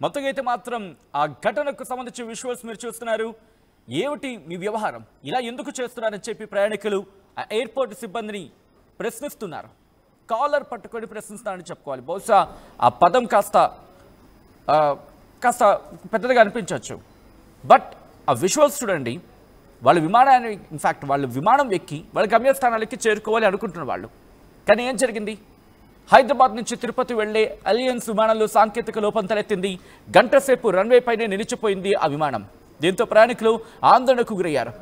మొత్తంగా అయితే మాత్రం ఆ ఘటనకు సంబంధించిన విజువల్స్ మీరు చూస్తున్నారు. ఏమిటి మీ వ్యవహారం, ఇలా ఎందుకు చేస్తున్నారని చెప్పి ప్రయాణికులు ఆ ఎయిర్పోర్ట్ సిబ్బందిని ప్రశ్నిస్తున్నారు. కాలర్ పట్టుకొని ప్రశ్నిస్తున్నారని చెప్పుకోవాలి. బహుశా ఆ పదం కాస్త పెద్దదిగా అనిపించవచ్చు. బట్ ఆ విజువల్స్ చూడండి. వాళ్ళు విమానాన్ని ఇన్ఫ్యాక్ట్ వాళ్ళు విమానం ఎక్కి వాళ్ళ గమ్యస్థానాలకి చేరుకోవాలి అనుకుంటున్న వాళ్ళు. కానీ ఏం జరిగింది? హైదరాబాద్ నుంచి తిరుపతి వెళ్లే అలియన్స్ విమానంలో సాంకేతిక లోపం తలెత్తింది. గంట సేపు రన్వే పైనే నిలిచిపోయింది ఆ విమానం. దీంతో ప్రయాణికులు ఆందోళనకు గురయ్యారు.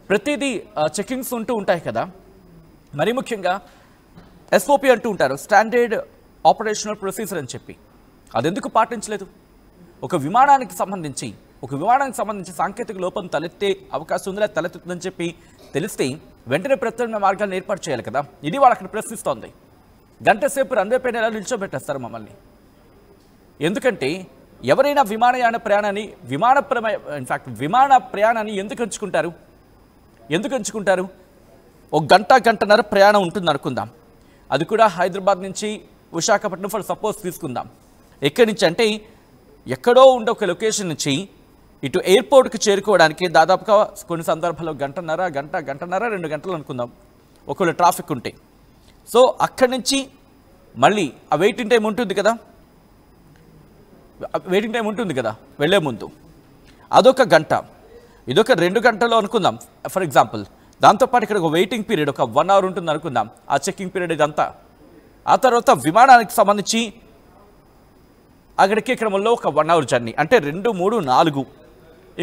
ప్రతిదీ చెకింగ్స్ ఉంటూ ఉంటాయి కదా, మరి ముఖ్యంగా ఎస్ఓపి అంటూ ఉంటారు, స్టాండర్డ్ ఆపరేషనల్ ప్రొసీజర్ అని చెప్పి. అదెందుకు పాటించలేదు? ఒక విమానానికి సంబంధించి సాంకేతిక లోపం తలెత్తే అవకాశం ఉందా, తలెత్తుతుందని చెప్పి తెలిస్తే వెంటనే ప్రత్యామ్నాయ మార్గాలను ఏర్పాటు చేయాలి కదా. ఇది వాళ్ళు అక్కడ ప్రశ్నిస్తోంది. గంట సేపు రన్వే పైన ఎలా నిల్చోబెట్టేస్తారు మమ్మల్ని? ఎందుకంటే ఎవరైనా విమాన ప్రయాణాన్ని ఎందుకు ఎంచుకుంటారు? ఒక గంటన్నర ప్రయాణం ఉంటుంది అనుకుందాం. అది కూడా హైదరాబాద్ నుంచి విశాఖపట్నం ఫర్ సపోజ్ తీసుకుందాం. ఎక్కడి నుంచి అంటే ఎక్కడో ఉండే ఒక లొకేషన్ నుంచి ఇటు ఎయిర్పోర్ట్కి చేరుకోవడానికి దాదాపుగా కొన్ని సందర్భాల్లో గంటన్నర 2 గంటలు అనుకుందాం, ఒకవేళ ట్రాఫిక్ ఉంటే. సో అక్కడి నుంచి మళ్ళీ ఆ వెయిటింగ్ టైం ఉంటుంది కదా వెళ్ళే ముందు, అదొక గంట, ఇదొక 2 గంటలు అనుకుందాం ఫర్ ఎగ్జాంపుల్. దాంతోపాటు ఇక్కడ ఒక వెయిటింగ్ పీరియడ్ ఒక 1 అవర్ ఉంటుంది అనుకుందాం, ఆ చెక్కింగ్ పీరియడ్ ఇదంతా. ఆ తర్వాత విమానానికి సంబంధించి అక్కడికి క్రమంలో ఒక 1 అవర్ జర్నీ, అంటే 2, 3, 4,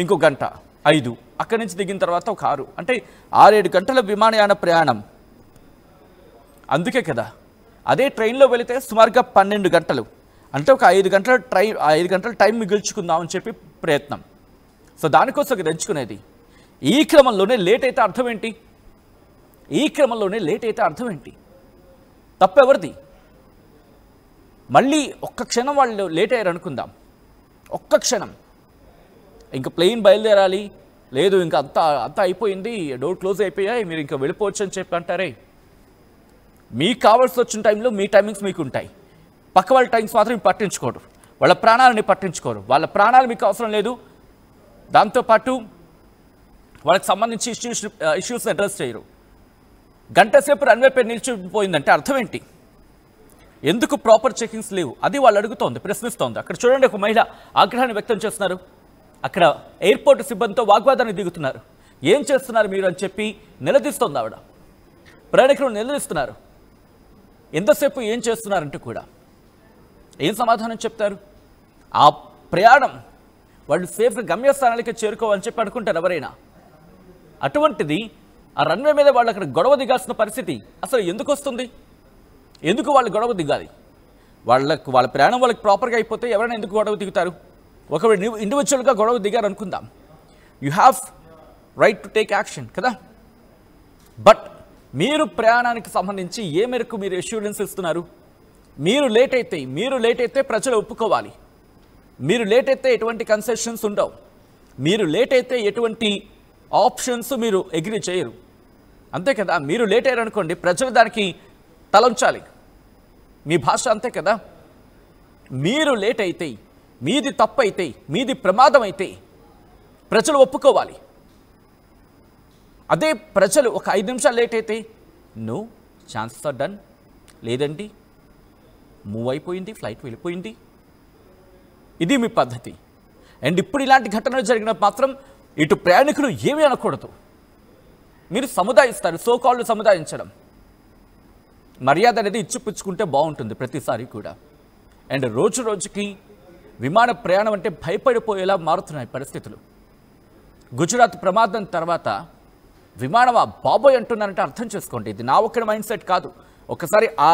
ఇంకో గంట 5, అక్కడి నుంచి దిగిన తర్వాత ఒక 6, అంటే 6-7 గంటల విమానయాన ప్రయాణం. అందుకే కదా అదే ట్రైన్లో వెళితే సుమారుగా 12 గంటలు, అంటే ఒక 5 గంటల టైం మిగిల్చుకుందామని చెప్పి ప్రయత్నం. సో దానికోసం ఎంచుకునేది. ఈ క్రమంలోనే లేట్ అయితే అర్థం ఏంటి? తప్పెవరిది? మళ్ళీ ఒక్క క్షణం వాళ్ళు లేట్ అయ్యారు అనుకుందాం, ఒక్క క్షణం, ఇంకా ప్లేన్ బయలుదేరాలి, లేదు ఇంకా అంతా అయిపోయింది, డోర్ క్లోజ్ అయిపోయాయి, మీరు ఇంకా వెళ్ళిపోవచ్చు అని చెప్పి అంటారే. మీకు కావాల్సి వచ్చిన టైంలో మీ టైమింగ్స్ మీకు ఉంటాయి. పక్క వాళ్ళ టైమ్స్ మాత్రం పట్టించుకోరు, వాళ్ళ ప్రాణాలని పట్టించుకోరు. వాళ్ళ ప్రాణాలు మీకు అవసరం లేదు. దాంతోపాటు వాళ్ళకి సంబంధించి ఇష్యూస్ అడ్రస్ చేయరు. గంట సేపు రన్వే పై నిలిచిపోయిందంటే అర్థం ఏంటి? ఎందుకు ప్రాపర్ చెకింగ్స్ లేవు? అది వాళ్ళు అడుగుతోంది, ప్రశ్నిస్తోంది. అక్కడ చూడండి, ఒక మహిళ ఆగ్రహాన్ని వ్యక్తం చేస్తున్నారు. అక్కడ ఎయిర్పోర్ట్ సిబ్బందితో వాగ్వాదాన్ని దిగుతున్నారు. ఏం చేస్తున్నారు మీరు అని చెప్పి నిలదీస్తోంది ఆవిడ. ప్రయాణికులు నిలదీస్తున్నారు, ఎంతసేపు ఏం చేస్తున్నారంటూ కూడా. ఏం సమాధానం చెప్తారు? ఆ ప్రయాణం వాళ్ళు సేఫ్గా గమ్యస్థానాలకి చేరుకోవాలని చెప్పి అనుకుంటారు ఎవరైనా. అటువంటిది ఆ రన్వే మీద వాళ్ళు అక్కడ గొడవ దిగాల్సిన పరిస్థితి అసలు ఎందుకు వస్తుంది? ఎందుకు వాళ్ళు గొడవ దిగాలి? వాళ్ళ ప్రయాణం వాళ్ళకి ప్రాపర్గా అయిపోతే ఎవరైనా ఎందుకు గొడవ దిగుతారు? ఒకవేళ ఇండివిజువల్గా గొడవ దిగారు అనుకుందాం, you have right to take action కదా. బట్ మీరు ప్రయాణానికి సంబంధించి ఏ మేరకు మీరు అష్యూరెన్స్ ఇస్తున్నారు? మీరు లేట్ అయితే ప్రజలు ఒప్పుకోవాలి. మీరు లేట్ అయితే ఎటువంటి కన్సెషన్స్ ఉండవు. మీరు లేట్ అయితే ఎటువంటి ఆప్షన్స్ మీరు అగ్రీ చేయరు, అంతే కదా. మీరు లేట్ అయ్యారు అనుకోండి, ప్రజలు దానికి తలంచాలి. మీ భాష అంతే కదా. మీరు లేట్ అయితే, మీది తప్పు అయితే, మీది ప్రమాదం అయితే ప్రజలు ఒప్పుకోవాలి. అదే ప్రజలు ఒక 5 నిమిషాలు లేట్ అయితే, నో, ఛాన్సెస్ ఆర్ డన్, లేదండి మూవ్ అయిపోయింది, ఫ్లైట్ వెళ్ళిపోయింది, ఇది మీ పద్ధతి. అండ్ ఇప్పుడు ఇలాంటి ఘటనలు జరిగినప్పుడు మాత్రం ఇటు ప్రయాణికులు ఏమీ అనకూడదు. మీరు సముదాయిస్తారు, సోకాళ్ళు సముదాయించడం. మర్యాద అనేది ఇచ్చిపుచ్చుకుంటే బాగుంటుంది ప్రతిసారి కూడా. అండ్ రోజు రోజుకి విమాన ప్రయాణం అంటే భయపడిపోయేలా మారుతున్నాయి పరిస్థితులు. గుజరాత్ ప్రమాదం తర్వాత విమానం ఆ బాబోయ్ అంటున్నారంటే అర్థం చేసుకోండి, ఇది నా ఒక్కడి మైండ్ సెట్ కాదు. ఒకసారి ఆ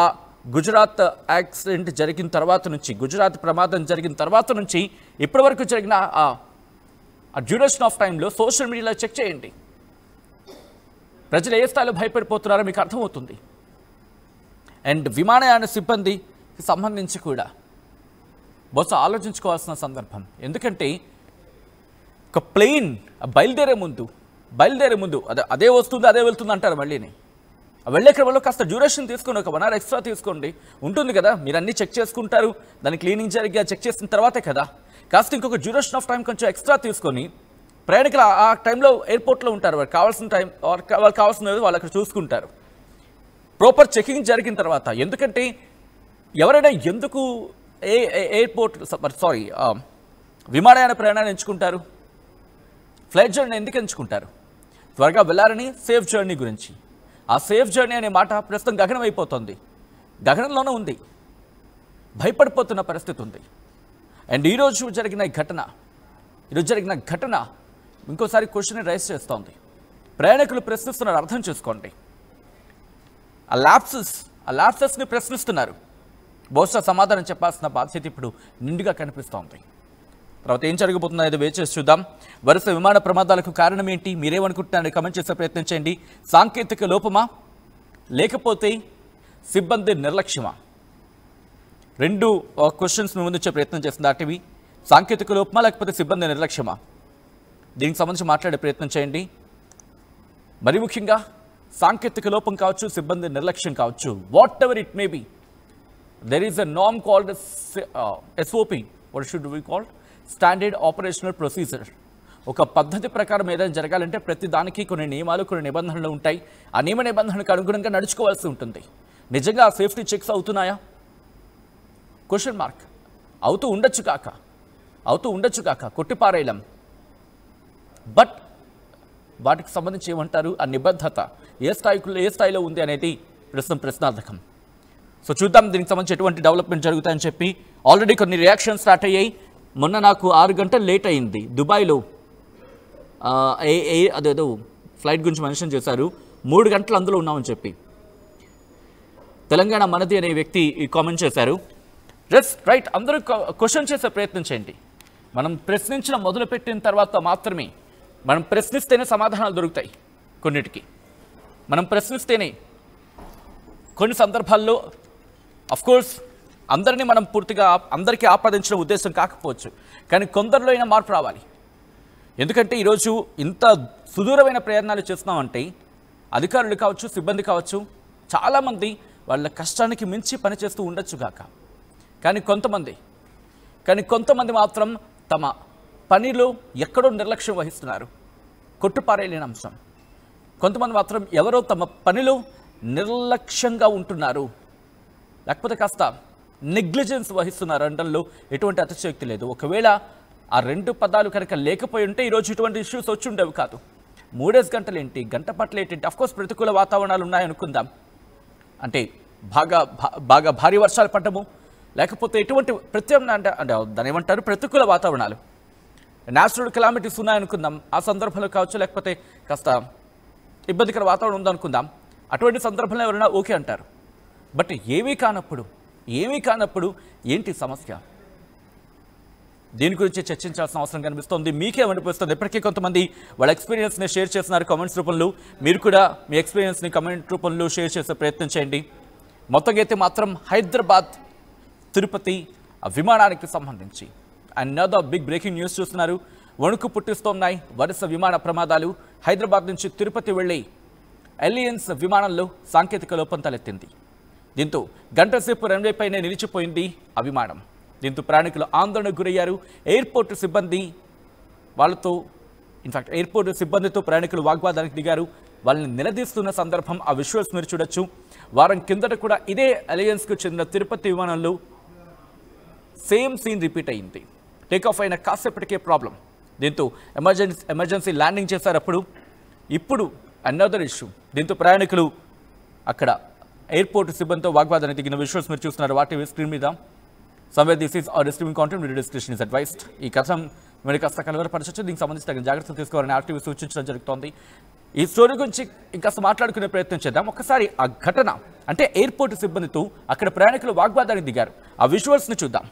గుజరాత్ యాక్సిడెంట్ జరిగిన తర్వాత నుంచి, గుజరాత్ ప్రమాదం జరిగిన తర్వాత నుంచి ఇప్పటి వరకు జరిగిన ఆ డ్యూరేషన్ ఆఫ్ టైంలో సోషల్ మీడియాలో చెక్ చేయండి. ప్రజలు ఏ స్థాయిలో భయపడిపోతున్నారో మీకు అర్థమవుతుంది. అండ్ విమానయాన సిబ్బందికి సంబంధించి కూడా బహుశా ఆలోచించుకోవాల్సిన సందర్భం. ఎందుకంటే ఒక ప్లేన్ బయలుదేరే ముందు అదే వస్తుంది అదే వెళ్తుంది అంటారు మళ్ళీని. వెళ్ళే క్రమంలో కాస్త డ్యూరేషన్ తీసుకోండి, ఒక 1 hour ఎక్స్ట్రా తీసుకోండి, ఉంటుంది కదా, మీరు అన్నీ చెక్ చేసుకుంటారు, దాని క్లీనింగ్ జరిగి చెక్ చేసిన తర్వాతే కదా, కాస్త ఇంకొక డ్యూరేషన్ ఆఫ్ టైం కొంచెం ఎక్స్ట్రా తీసుకొని ప్రయాణికులు ఆ టైంలో ఎయిర్పోర్ట్లో ఉంటారు, వాళ్ళకి కావాల్సిన టైం వాళ్ళకి కావాల్సినది వాళ్ళు అక్కడ చూసుకుంటారు. ప్రాపర్ చెకింగ్ జరిగిన తర్వాత, ఎందుకంటే ఎవరైనా ఎందుకు ఎయిర్పోర్ట్ విమానయాన ప్రయాణాన్ని ఎంచుకుంటారు, ఫ్లైట్ జర్నీ ఎందుకు ఎంచుకుంటారు? త్వరగా వెళ్ళాలని, సేఫ్ జర్నీ గురించి. ఆ సేఫ్ జర్నీ అనే మాట ప్రస్తుతం గగనం అయిపోతుంది, గగనంలోనే ఉంది, భయపడిపోతున్న పరిస్థితి ఉంది. అండ్ ఈరోజు జరిగిన ఘటన ఇంకోసారి క్వశ్చన్ రైజ్ చేస్తోంది. ప్రయాణికులు ప్రశ్నిస్తున్నారు, అర్థం చేసుకోండి. ఆ ల్యాప్సెస్ని ప్రశ్నిస్తున్నారు. బహుశా సమాధానం చెప్పాల్సిన బాధ్యత ఇప్పుడు నిండుగా కనిపిస్తోంది. తర్వాత ఏం జరగబోతుందో ఏదో వేచి చేసి చూద్దాం. వరుస విమాన ప్రమాదాలకు కారణం ఏంటి, మీరేమనుకుంటున్నారని కమెంట్ చేసే ప్రయత్నం చేయండి. సాంకేతిక లోపమా, లేకపోతే సిబ్బంది నిర్లక్ష్యమా? 2 క్వశ్చన్స్ మీ ముందు వచ్చే ప్రయత్నం చేస్తుంది ఆర్టీవీ. సాంకేతిక లోపమా, లేకపోతే సిబ్బంది నిర్లక్ష్యమా? దీనికి సంబంధించి మాట్లాడే ప్రయత్నం చేయండి. మరి ముఖ్యంగా సాంకేతిక లోపం కావచ్చు, సిబ్బంది నిర్లక్ష్యం కావచ్చు, what ever it may be, there is a norm called SOP. What should we call? Standard Operational Procedure. ఒక పద్ధతి ప్రకారం ఏదైనా జరగాలంటే ప్రతి దానికి కొన్ని నియమాలు, కొన్ని నిబంధనలు ఉంటాయి. ఆ నియమ నిబంధనలకు అనుగుణంగా నడుచుకోవాల్సి ఉంటుంది. నిజంగా ఆ సేఫ్టీ చెక్స్ అవుతున్నాయా? Question mark. అవుతూ ఉండొచ్చు కాక కొట్టిపారేయలం. బట్ వాటికి సంబంధించి ఏమంటారు, ఆ నిబద్ధత ఏ స్థాయిలో ఉంది అనేది ప్రస్తుతం ప్రశ్నార్థకం. సో చూద్దాం దీనికి సంబంధించి ఎటువంటి డెవలప్మెంట్ జరుగుతాయని చెప్పి. ఆల్రెడీ కొన్ని రియాక్షన్స్ స్టార్ట్ అయ్యాయి. మొన్న నాకు 6 గంటలు లేట్ అయింది దుబాయ్లో, అదేదో ఫ్లైట్ గురించి మెన్షన్ చేశారు, 3 గంటలు అందులో ఉన్నామని చెప్పి తెలంగాణ మనది అనే వ్యక్తి ఈ కామెంట్ చేశారు. రైట్, అందరూ క్వశ్చన్ చేసే ప్రయత్నం చేయండి. మనం ప్రశ్నించడం మొదలుపెట్టిన తర్వాత మాత్రమే, మనం ప్రశ్నిస్తేనే సమాధానాలు దొరుకుతాయి. కొన్నిటికి మనం ప్రశ్నిస్తేనే, కొన్ని సందర్భాల్లో అఫ్కోర్స్ అందరినీ మనం పూర్తిగా అందరికీ ఆపాదించడం ఉద్దేశం కాకపోవచ్చు, కానీ కొందరిలో అయినా మార్పు రావాలి. ఎందుకంటే ఈరోజు ఇంత సుదూరమైన ప్రయత్నాలు చేస్తున్నామంటే అధికారులు కావచ్చు, సిబ్బంది కావచ్చు, చాలామంది వాళ్ళ కష్టానికి మించి పనిచేస్తూ ఉండొచ్చు గాక, కానీ కొంతమంది మాత్రం తమ పనిలో ఎక్కడో నిర్లక్ష్యం వహిస్తున్నారు, కొట్టుపారేయలేని అంశం. కొంతమంది మాత్రం ఎవరో తమ పనిలో నిర్లక్ష్యంగా ఉంటున్నారు, లేకపోతే కాస్త నెగ్లిజెన్స్ వహిస్తున్నారు అనడంలో ఎటువంటి అతిశయోక్తి లేదు. ఒకవేళ ఆ 2 పదాలు కనుక లేకపోయి ఉంటే ఈరోజు ఇటువంటి ఇష్యూస్ వచ్చి ఉండేవి కాదు. 3 గంటలు ఏంటి, గంట పట్ల ఏంటి, అఫ్కోర్స్ ప్రతికూల వాతావరణాలు ఉన్నాయనుకుందాం, అంటే బాగా భారీ వర్షాలు పడ్డము, లేకపోతే ఎటువంటి అంటే దాని ఏమంటారు, ప్రతికూల వాతావరణాలు, న్యాచురల్ కెలామిటీస్ ఉన్నాయనుకుందాం. ఆ సందర్భంలో కావచ్చు, లేకపోతే కాస్త ఇబ్బందికర వాతావరణం ఉందనుకుందాం. అటువంటి సందర్భంలో ఎవరైనా ఓకే అంటారు. బట్ ఏమీ కానప్పుడు ఏంటి సమస్య? దీని గురించి చర్చించాల్సిన అవసరం కనిపిస్తోంది. మీకేమనిపిస్తుంది? ఇప్పటికే కొంతమంది వాళ్ళ ఎక్స్పీరియన్స్ని షేర్ చేస్తున్నారు కామెంట్స్ రూపంలో. మీరు కూడా మీ ఎక్స్పీరియన్స్ని కామెంట్ రూపంలో షేర్ చేసే ప్రయత్నం చేయండి. మొత్తంగా అయితే మాత్రం హైదరాబాద్ తిరుపతి విమానానికి సంబంధించి అనదర్ బిగ్ బ్రేకింగ్ న్యూస్ చూస్తున్నారు. వణుకు పుట్టిస్తున్నాయి వరుస విమాన ప్రమాదాలు. హైదరాబాద్ నుంచి తిరుపతి వెళ్లి ఎలియన్స్ విమానంలో సాంకేతిక లోపం తలెత్తింది. దీంతో గంటసేపు రన్వేపైనే నిలిచిపోయింది ఆ విమానం. దీంతో ప్రయాణికులు ఆందోళనకు గురయ్యారు. ఎయిర్పోర్ట్ సిబ్బందితో ప్రయాణికులు వాగ్వాదానికి దిగారు. వాళ్ళని నిలదీస్తున్న సందర్భం ఆ విజువల్స్ మీరు చూడొచ్చు. వారం కిందట కూడా ఇదే అలయన్స్కు చెందిన తిరుపతి విమానంలో సేమ్ సీన్ రిపీట్ అయింది. టేకాఫ్ అయిన కాసేపటికే ప్రాబ్లం. దీంతో ఎమర్జెన్సీ ల్యాండింగ్ చేశారు. ఇప్పుడు అనదర్ ఇష్యూ. దీంతో ప్రయాణికులు అక్కడ ఎయిర్పోర్ట్ సిబ్బందితో వాగ్వాదానికి దిగిన విజువల్స్ మీరు చూస్తున్నారు వాటి స్క్రీన్ మీద. Somewhere this is or disturbing content, video discussion is advised. ఈ కథం మీరు కాస్త కలవరపరచచ్చు. దీనికి సంబంధించి తగిన జాగ్రత్తలు తీసుకోవాలని ఆర్టీవీ సూచించడం జరుగుతోంది. ఈ స్టోరీ గురించి ఇంకాస్త మాట్లాడుకునే ప్రయత్నం చేద్దాం. ఒకసారి ఆ ఘటన అంటే ఎయిర్పోర్ట్ సిబ్బందితో అక్కడ ప్రయాణికులు వాగ్వాదానికి దిగారు. ఆ విజువల్స్ని చూద్దాం.